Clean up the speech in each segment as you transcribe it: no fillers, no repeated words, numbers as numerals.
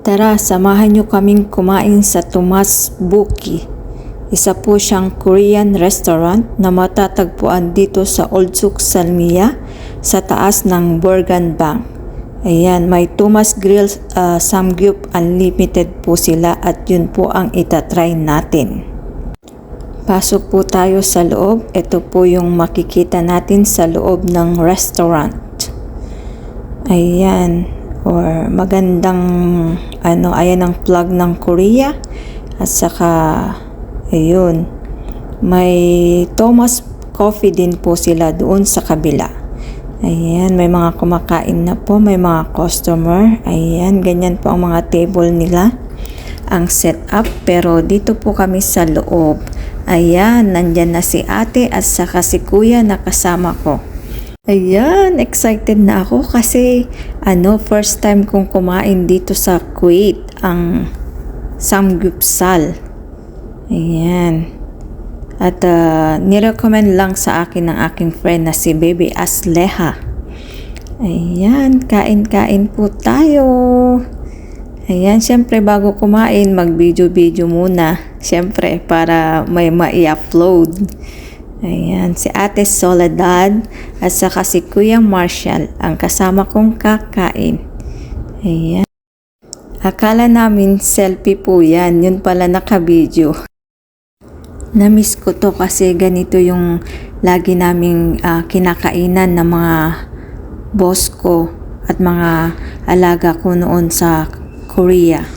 Tara, samahan nyo kaming kumain sa Tomas Buki. Isa po siyang Korean restaurant na matatagpuan dito sa Oldsuk, Salmiya, sa taas ng Burgan Bank. Ayan, may Tomas Grill Samgyup Unlimited po sila at yun po ang itatry natin. Pasok po tayo sa loob. Ito po yung makikita natin sa loob ng restaurant. Ayan, or magandang ayan ang flag ng Korea. At saka ayun, may Thomas Coffee din po sila doon sa kabila. Ayan, may mga kumakain na po, may mga customer. Ayan, ganyan po ang mga table nila, ang setup. Pero dito po kami sa loob. Ayan, nandyan na si ate at saka si kuya na kasama ko. Ayan, excited na ako kasi first time kong kumain dito sa Kuwait, ang samgyeopsal. Ayan. At nirecommend lang sa akin ng aking friend na si Baby Asleha. Ayan, kain-kain po tayo. Ayan, syempre bago kumain, mag-video muna. Syempre, para may mai-upload. Ayan, si Ate Soledad at saka si Kuya Marshall ang kasama kong kakain. Ayan. Akala namin selfie po yan. Yun pala naka-video. Namiss ko to kasi ganito yung lagi naming kinakainan ng mga boss ko at mga alaga ko noon sa Korea.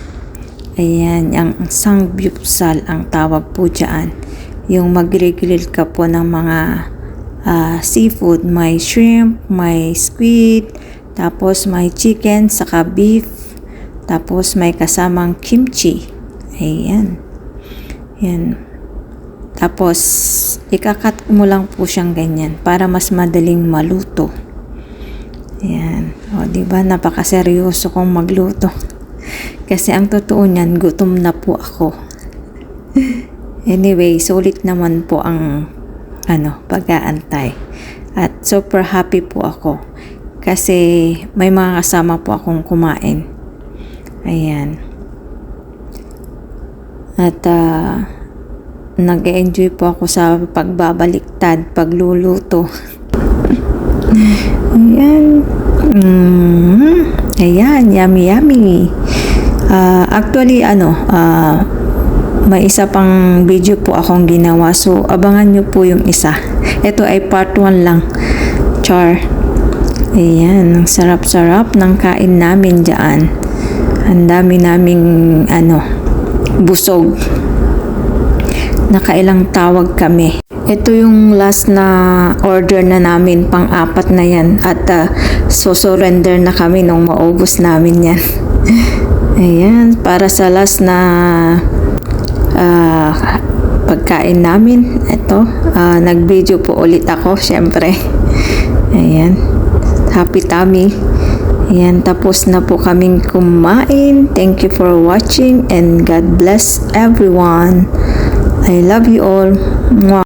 Ayan, ang samgyeopsal ang tawag po dyan. Yung mag-grill ka po ng mga seafood. May shrimp, may squid, tapos may chicken, saka beef, tapos may kasamang kimchi. Ayan. Ayan. Tapos, ikakat mo lang po siyang ganyan para mas madaling maluto. Ayan. O, diba? Napakaseryoso kong magluto. Kasi ang totoo niyan, gutom na po ako. Anyway, sulit naman po ang pag-aantay. At super happy po ako. Kasi may mga kasama po akong kumain. Ayan. At nag-enjoy po ako sa pagbabaliktad, pagluluto. Ayan. Ayan, yummy. Actually, may isa pang video po akong ginawa. So, abangan nyo po yung isa. Ito ay part 1 lang. Char. Ayan, ang sarap-sarap ng kain namin dyan. Ang dami naming, busog. Nakailang tawag kami. Ito yung last na order na namin, pang-apat na yan. At so-surrender na kami nung maubos namin yan. Ayan, para sa last na pagkain namin, ito, nag-video po ulit ako, syempre. Ayan, happy tummy. Ayan, tapos na po kaming kumain. Thank you for watching and God bless everyone. I love you all. Mwah.